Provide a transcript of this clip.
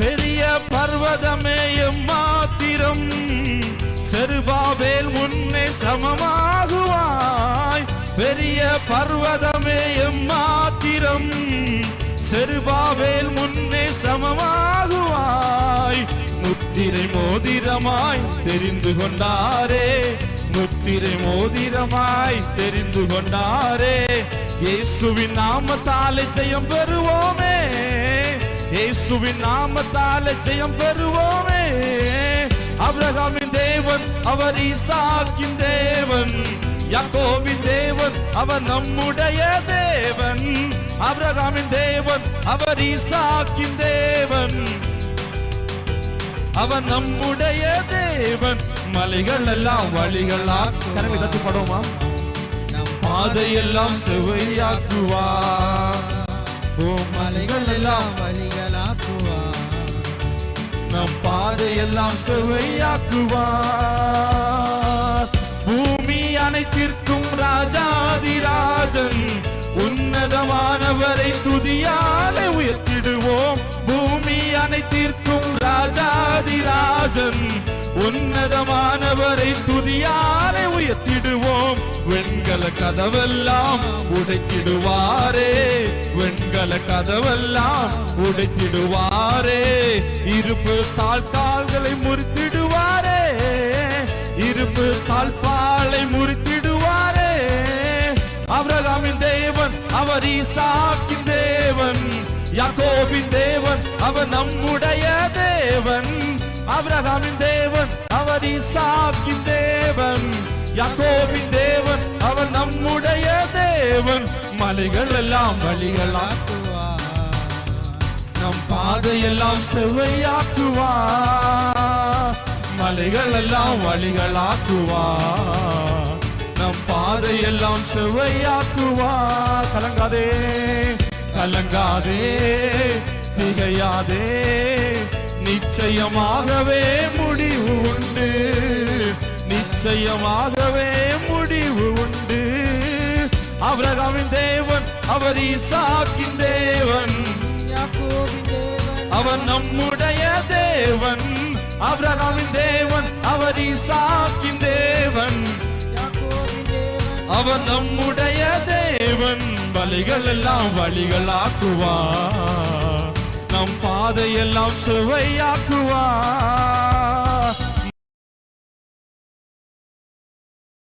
பெரிய பர்வதமே எம்மாத்திரம் செருபாபேல் முன்னே சமமாகுவாய். பெரிய பர்வதமே எம்மாத்திரம் செருபாபேல் முன்னே சமமாகுவாய். முத்திரை மோதிரமாய் தெரிந்து கொண்டாரே, முத்திரை மோதிரமாய் தெரிந்து கொண்டாரே. இயேசுவின் நாமத்தாலே ஜெயம் பெறுவோமே, இயேசுவின் நாமத்தாலே ஜெயம் பெறுவோமே. ஆபிரகாமின் தேவன் அவர் ஈசாக்கின் தேவன், யாக்கோபின் தேவன் அவர் நம்முடைய தேவன். ஆபிரகாமின் தேவன் அவர் ஈசாக்கின் தேவன், அவர் நம்முடைய தேவன். மலைகள் எல்லாம் வழிகளா கரங்களை தட்டி பாடுவோமா? நம் பாதையெல்லாம் செவ்வையாக்குவார். ஓ மலைகள் எல்லாம் வழிகளாக்குவார், நம் பாதையெல்லாம் செவ்வையாக்குவார். பூமி அனைத்திற்கும் ராஜாதிராஜன், உன்னதமானவரை துதியாலே உயர்த்திடுவோம். பூமி அனைத்திற்கும் ராஜாதிராஜன், உன்னதமானவரை துதியாலே உயர்த்திடுவோம். வெண்கல கதவெல்லாம் உடைத்திடுவாரே, வெண்கல கதவெல்லாம் உடைத்திடுவாரே. இருப்பு தாழ்கால்களை முறித்திடுவாரே, இருப்பு தாழ்பாலை முறித்திடுவாரே. ஆபிரகாமின் தேவன் அவர் ஈசாக்கின் தேவன், யாக்கோபின் தேவன் அவர் நம்முடைய தேவன். ஆபிரகாமின் தேவன் அவர் ஈசாக்கின் தேவன், யாக்கோபின் தேவன் அவர் நம்முடைய தேவன். மலைகள் எல்லாம் வழிகளாக்குவார், நம் பாதையெல்லாம் செவ்வையாக்குவார். மலைகள் எல்லாம் வழிகளாக்குவார், நம் பாதையெல்லாம் செவ்வையாக்குவார். கலங்காதே கலங்காதே திகையாதே, நிச்சயமாகவே முடிவு உண்டு, நிச்சயமாகவே முடிவு உண்டு. ஆபிரகாமின் தேவன் அவர் ஈசாக்கின் தேவன், யாக்கோபின் தேவன் அவர் நம்முடைய தேவன். ஆபிரகாமின் தேவன் அவர் ஈசாக்கின் தேவன், யாக்கோபின் தேவன் அவர் நம்முடைய தேவன். வழிகள் எல்லாம் வழிகளாக்குவார், நம் பாதையெல்லாம் செவ்வையாக்குவார்.